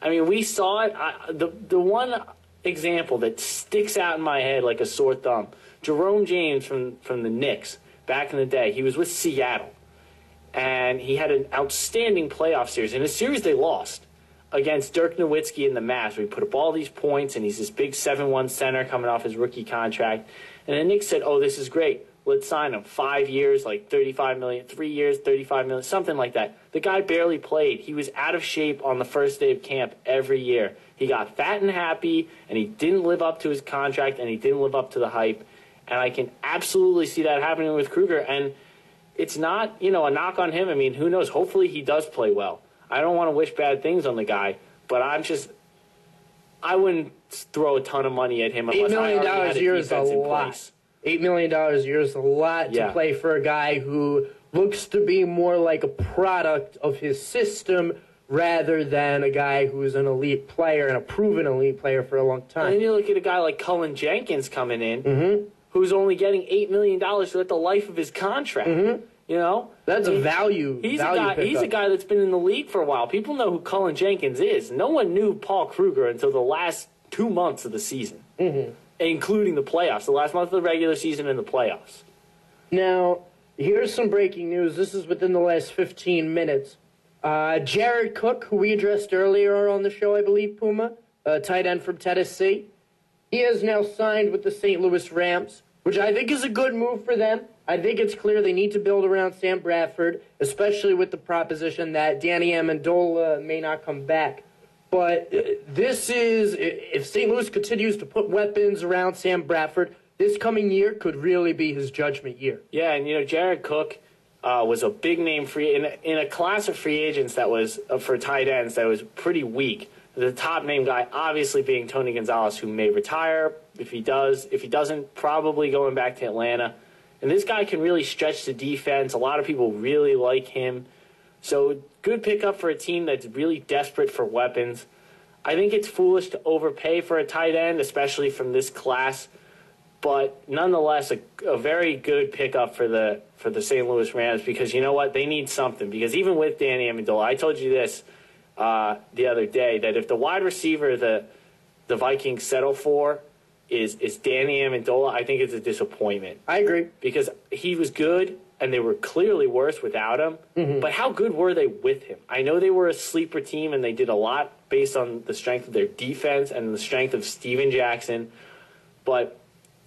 I mean, we saw it. The one example that sticks out in my head like a sore thumb, Jerome James from the Knicks back in the day. He was with Seattle, and he had an outstanding playoff series. In a series they lost against Dirk Nowitzki in the Mavs, where he put up all these points, and he's this big 7-1 center coming off his rookie contract. And the Knicks said, oh, this is great. Let's sign him. 5 years, like $35 million. 3 years, $35 million, something like that. The guy barely played. He was out of shape on the first day of camp every year. He got fat and happy, and he didn't live up to his contract, and he didn't live up to the hype. And I can absolutely see that happening with Kruger. And it's not, a knock on him. I mean, who knows? Hopefully he does play well. I don't want to wish bad things on the guy, but I wouldn't throw a ton of money at him unless $8 million I already had a year is a defense in lot. place. $8 million a year is a lot to play for a guy who looks to be more like a product of his system rather than a guy who's an elite player and a proven elite player for a long time. And then you look at a guy like Cullen Jenkins coming in, who's only getting $8 million throughout the life of his contract. That's a value. He's a guy that's been in the league for a while. People know who Cullen Jenkins is. No one knew Paul Kruger until the last 2 months of the season, including the playoffs. The last month of the regular season and the playoffs. Now, here's some breaking news. This is within the last 15 minutes. Jared Cook, who we addressed earlier on the show, I believe, Puma, tight end from Tennessee, he has now signed with the St. Louis Rams, which I think is a good move for them. I think it's clear they need to build around Sam Bradford, especially with the proposition that Danny Amendola may not come back. But this is, if St. Louis continues to put weapons around Sam Bradford, this coming year could really be his judgment year. Yeah, and, Jared Cook was a big name free in a class of free agents that was, for tight ends, that was pretty weak. The top name guy obviously being Tony Gonzalez, who may retire if he does. If he doesn't, probably going back to Atlanta. And this guy can really stretch the defense. A lot of people really like him. So good pickup for a team that's really desperate for weapons. I think it's foolish to overpay for a tight end, especially from this class. But nonetheless, a very good pickup for the St. Louis Rams, because you know what? They need something. Because even with Danny Amendola, I told you this the other day, that if the wide receiver the Vikings settle for is Danny Amendola, I think it's a disappointment. I agree. Because he was good, and they were clearly worse without him. Mm-hmm. But how good were they with him? I know they were a sleeper team, and they did a lot based on the strength of their defense and the strength of Steven Jackson. But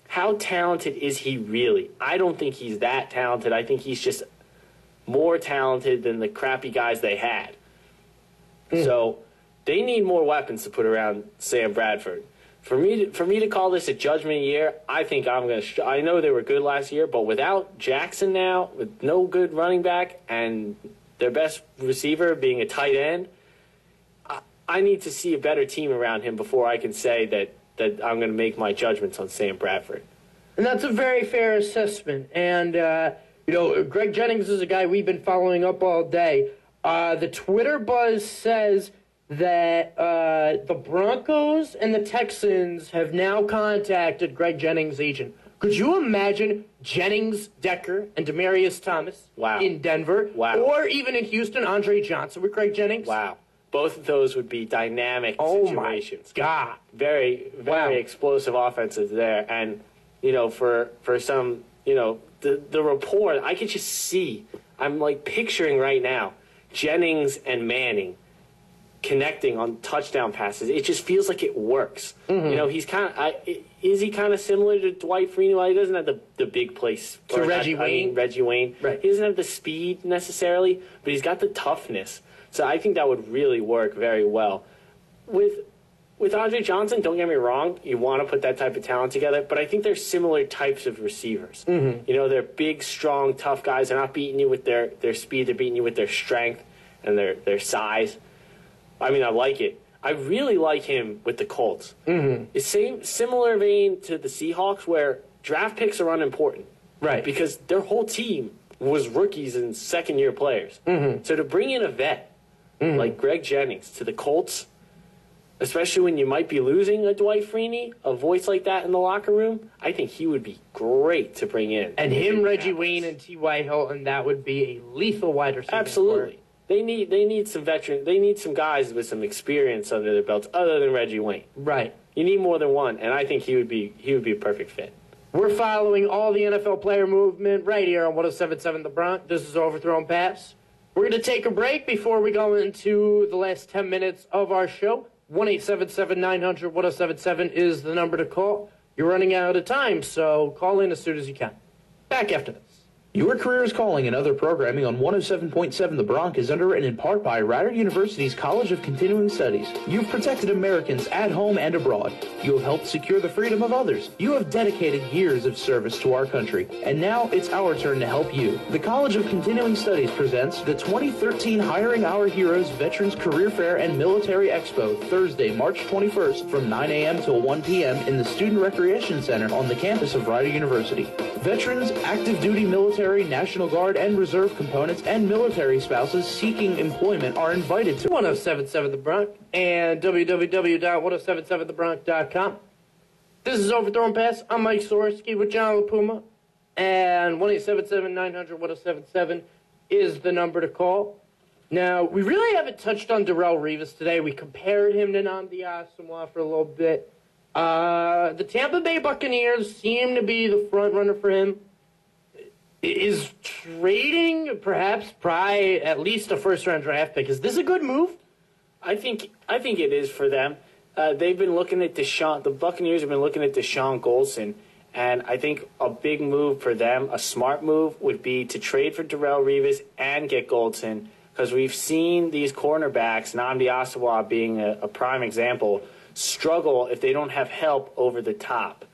how talented is he really? I don't think he's that talented. I think he's just more talented than the crappy guys they had. So they need more weapons to put around Sam Bradford. For me to call this a judgment year, I think I'm going to. I know they were good last year, but without Jackson now, with no good running back, and their best receiver being a tight end, I need to see a better team around him before I can say that I'm going to make my judgments on Sam Bradford. And that's a very fair assessment. And Greg Jennings is a guy we've been following up all day. The Twitter buzz says that the Broncos and the Texans have now contacted Greg Jennings' agent. Could you imagine Jennings, Decker, and Demaryius Thomas in Denver? Wow. Or even in Houston, Andre Johnson with Greg Jennings? Wow. Both of those would be dynamic situations. Oh, my God. Very, very explosive offenses there. And, for some, the report, I could just see, I'm like picturing right now, Jennings and Manning connecting on touchdown passes. It just feels like it works. Mm-hmm. He's is he kind of similar to Dwight Freeney? Well, he doesn't have the big place. To Reggie Wayne. Reggie Wayne. Right. He doesn't have the speed necessarily, but he's got the toughness. So I think that would really work very well. With Andre Johnson, don't get me wrong, you want to put that type of talent together, but I think they're similar types of receivers. Mm-hmm. They're big, strong, tough guys. They're not beating you with their speed. They're beating you with their strength and their size. I mean, I like it. I really like him with the Colts. Mm-hmm. It's similar vein to the Seahawks, where draft picks are unimportant. Right. Because their whole team was rookies and second-year players. Mm-hmm. So to bring in a vet like Greg Jennings to the Colts, especially when you might be losing a Dwight Freeney, a voice like that in the locker room, I think he would be great to bring in. And him, Reggie Wayne, and T.Y. Hilton, that would be a lethal wide receiver. Absolutely. They need some veterans. They need some guys with some experience under their belts, other than Reggie Wayne. Right. You need more than one, and I think he would be a perfect fit. We're following all the NFL player movement right here on 107.7 The Bronx. This is Overthrown Pass. We're going to take a break before we go into the last 10 minutes of our show. 1-877-900-1077 is the number to call. You're running out of time, so call in as soon as you can. Back after this. Your Career is Calling and other programming on 107.7 The Bronx is underwritten in part by Rider University's College of Continuing Studies. You've protected Americans at home and abroad. You have helped secure the freedom of others. You have dedicated years of service to our country. And now it's our turn to help you. The College of Continuing Studies presents the 2013 Hiring Our Heroes Veterans Career Fair and Military Expo, Thursday, March 21st from 9 a.m. till 1 p.m. in the Student Recreation Center on the campus of Rider University. Veterans, active duty military, National Guard, and Reserve components, and military spouses seeking employment are invited to 107.7 The Bronx and www.1077thebronx.com. This is Overthrown Pass. I'm Mike Sorsky with John LiPuma, and 1-877-900-1077 is the number to call. Now, we really haven't touched on Darrelle Revis today. We compared him to Nnamdi Asomugha for a little bit. The Tampa Bay Buccaneers seem to be the front runner for him. Is trading perhaps probably at least a first-round draft pick? Is this a good move? I think it is for them. They've been looking at Deshaun. The Buccaneers have been looking at Deshaun Goldson, and I think a big move for them, a smart move, would be to trade for Darrelle Revis and get Goldson because we've seen these cornerbacks, Nnamdi Asomugha being a prime example, struggle if they don't have help over the top.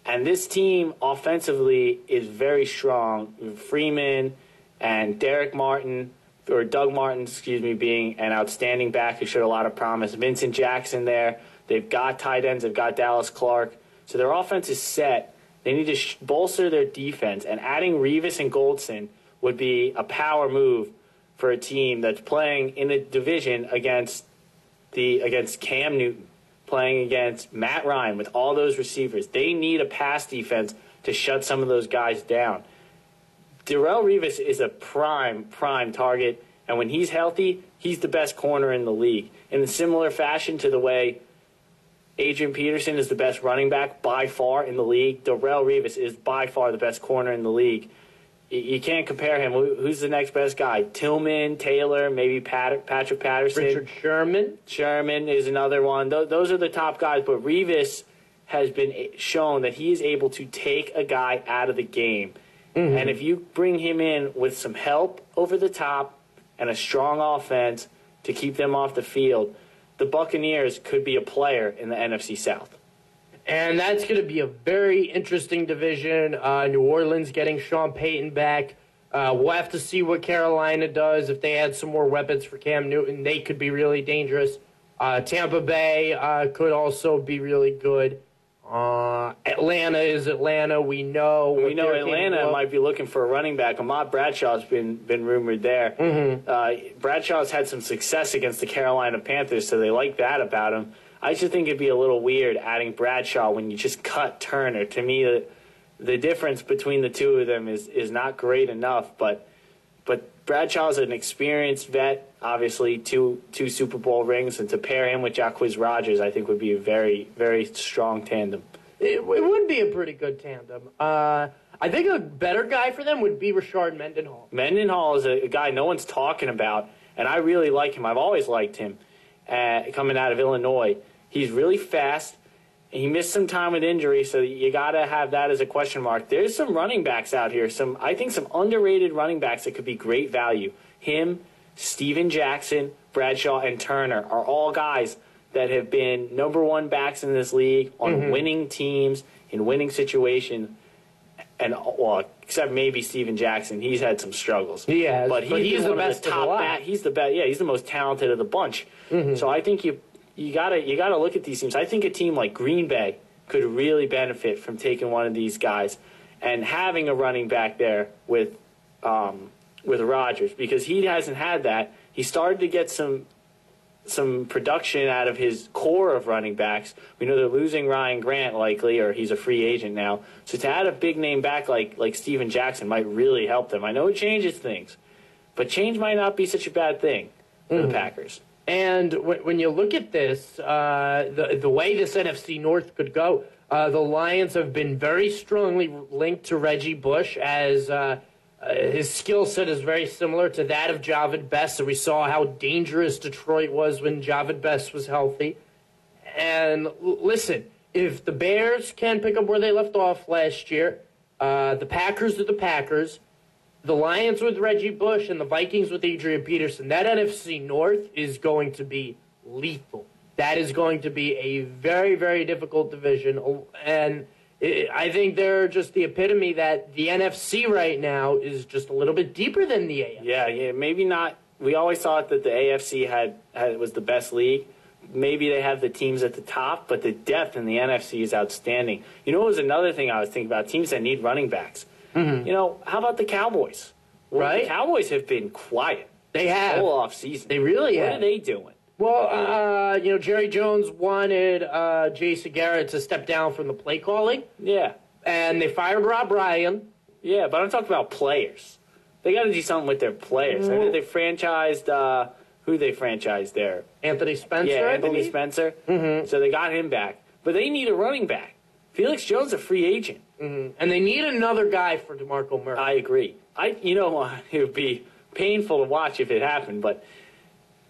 And this team offensively is very strong. Freeman and Doug Martin, being an outstanding back who showed a lot of promise. Vincent Jackson there. They've got tight ends. They've got Dallas Clark. So their offense is set. They need to bolster their defense. And adding Revis and Goldson would be a power move for a team that's playing in a division against Cam Newton, playing against Matt Ryan with all those receivers. They need a pass defense to shut some of those guys down. Darrelle Revis is a prime target, and when he's healthy, he's the best corner in the league. In a similar fashion to the way Adrian Peterson is the best running back by far in the league, Darrelle Revis is by far the best corner in the league. You can't compare him. Who's the next best guy? Tillman, Taylor, maybe Patrick Patterson. Richard Sherman. Sherman is another one. Those are the top guys, but Revis has been shown that he is able to take a guy out of the game. Mm-hmm. And if you bring him in with some help over the top and a strong offense to keep them off the field, the Buccaneers could be a player in the NFC South. And that's going to be a very interesting division. New Orleans getting Sean Payton back. We'll have to see what Carolina does. If they add some more weapons for Cam Newton, they could be really dangerous. Tampa Bay could also be really good. Atlanta is Atlanta. We know Atlanta might be looking for a running back. Ahmad Bradshaw's been rumored there. Mm-hmm. Bradshaw's had some success against the Carolina Panthers, so they like that about him. I just think it'd be a little weird adding Bradshaw when you just cut Turner. To me, the difference between the two of them is not great enough. But Bradshaw's an experienced vet, obviously two Super Bowl rings, and to pair him with Jacquizz Rodgers, I think would be a very, very strong tandem. It would be a pretty good tandem. I think a better guy for them would be Rashard Mendenhall. Mendenhall is a guy no one's talking about, and I really like him. I've always liked him coming out of Illinois. He's really fast. He missed some time with injury, so you got to have that as a question mark. There's some running backs out here, I think some underrated running backs that could be great value. Him, Steven Jackson, Bradshaw, and Turner are all guys that have been number one backs in this league on winning teams, in winning situations. And, well, except maybe Steven Jackson. He's had some struggles. He has, but he's the best top back. He's the best. Yeah, he's the most talented of the bunch. Mm-hmm. So I think you gotta look at these teams. I think a team like Green Bay could really benefit from taking one of these guys and having a running back there with Rodgers, because he hasn't had that. He started to get some production out of his core of running backs. We know they're losing Ryan Grant likely, or he's a free agent now. So to add a big name back like Steven Jackson might really help them. I know it changes things, but change might not be such a bad thing for the Packers. And when you look at this, the way this NFC North could go, the Lions have been very strongly linked to Reggie Bush, as his skill set is very similar to that of Javid Best. So we saw how dangerous Detroit was when Javid Best was healthy. And listen, if the Bears can pick up where they left off last year, the Packers are the Packers. The Lions with Reggie Bush and the Vikings with Adrian Peterson, that NFC North is going to be lethal. That is going to be a very, very difficult division. And I think they're just the epitome that the NFC right now is just a little bit deeper than the AFC. Yeah, maybe not. We always thought that the AFC was the best league. Maybe they have the teams at the top, but the depth in the NFC is outstanding. You know, it was another thing I was thinking about, teams that need running backs. Mm-hmm. You know, how about the Cowboys? Well, right? The Cowboys have been quiet. They have. The whole offseason. They really have. What are they doing? Well, Jerry Jones wanted Jason Garrett to step down from the play calling. Yeah. And they fired Rob Ryan. Yeah, but I'm talking about players. They got to do something with their players. Mm-hmm. I mean, they franchised, who they franchised there? Anthony Spencer, Yeah, Anthony Spencer. Mm-hmm. So they got him back. But they need a running back. Felix Jones is a free agent. Mm-hmm. And they need another guy for DeMarco Murray. I agree. It would be painful to watch if it happened, but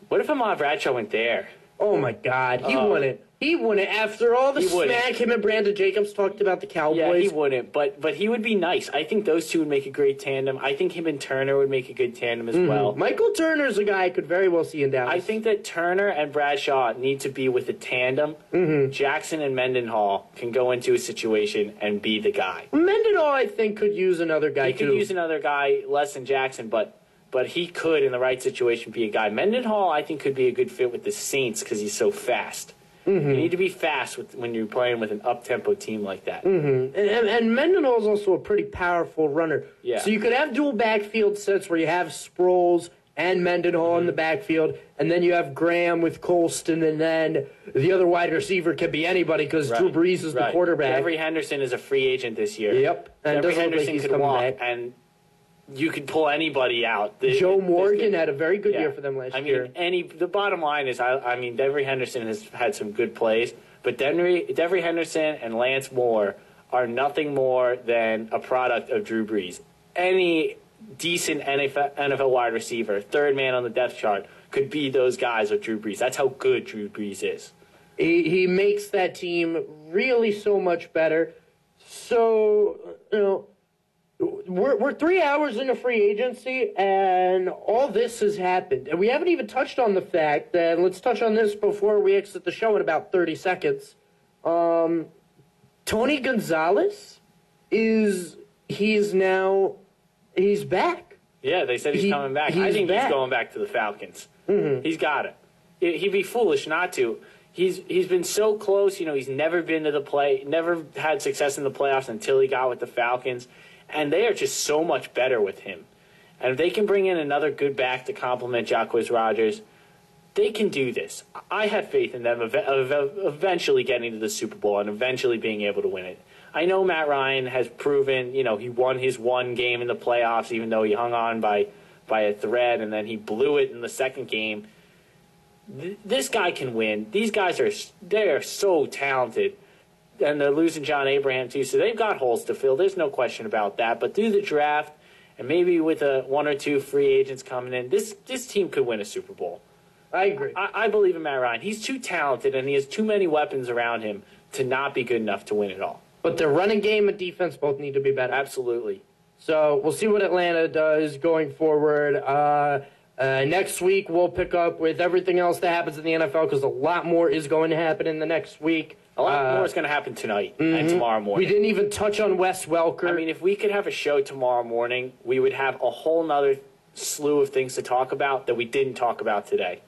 what if Ahmad Bradshaw went there? Oh, my God. He He wouldn't. After all the smack him and Brandon Jacobs talked about the Cowboys. Yeah, he wouldn't. But he would be nice. I think those two would make a great tandem. I think him and Turner would make a good tandem as well. Michael Turner's a guy I could very well see in Dallas. I think that Turner and Bradshaw need to be with a tandem. Jackson and Mendenhall can go into a situation and be the guy. Mendenhall, I think, could use another guy, He could use another guy less than Jackson, but he could, in the right situation, be a guy. Mendenhall, I think, could be a good fit with the Saints because he's so fast. You need to be fast when you're playing with an up-tempo team like that. And Mendenhall is also a pretty powerful runner. Yeah. So you could have dual backfield sets where you have Sproles and Mendenhall in the backfield, and then you have Graham with Colston, and then the other wide receiver can be anybody because Drew Brees is the quarterback. Avery Henderson is a free agent this year. Yep. And Avery Henderson could walk, and you could pull anybody out. Joe Morgan had a very good year for them last year. The bottom line is, Avery Henderson has had some good plays, but Avery Henderson and Lance Moore are nothing more than a product of Drew Brees. Any decent NFL wide receiver, third man on the depth chart, could be those guys with Drew Brees. That's how good Drew Brees is. He makes that team really so much better. So, we're 3 hours into free agency, and all this has happened. And we haven't even touched on the fact that, let's touch on this before we exit the show in about 30 seconds. Tony Gonzalez he's back. Yeah, they said he's coming back. I think he's going back to the Falcons. He's got it. He'd be foolish not to. He's been so close. He's never been to never had success in the playoffs until he got with the Falcons. And they are just so much better with him. And if they can bring in another good back to complement Jacquizz Rodgers, they can do this. I have faith in them of eventually getting to the Super Bowl and eventually being able to win it. I know Matt Ryan has proven, he won his one game in the playoffs, even though he hung on by a thread, and then he blew it in the second game. This guy can win. These guys are so talented. And they're losing John Abraham, too, so they've got holes to fill. There's no question about that. But through the draft, and maybe with one or two free agents coming in, this team could win a Super Bowl. I agree. I believe in Matt Ryan. He's too talented, and he has too many weapons around him to not be good enough to win it all. But their running game and defense both need to be better. Absolutely. So we'll see what Atlanta does going forward. Next week, we'll pick up with everything else that happens in the NFL because a lot more is going to happen in the next week. A lot more is going to happen tonight and tomorrow morning. We didn't even touch on Wes Welker. If we could have a show tomorrow morning, we would have a whole nother slew of things to talk about that we didn't talk about today.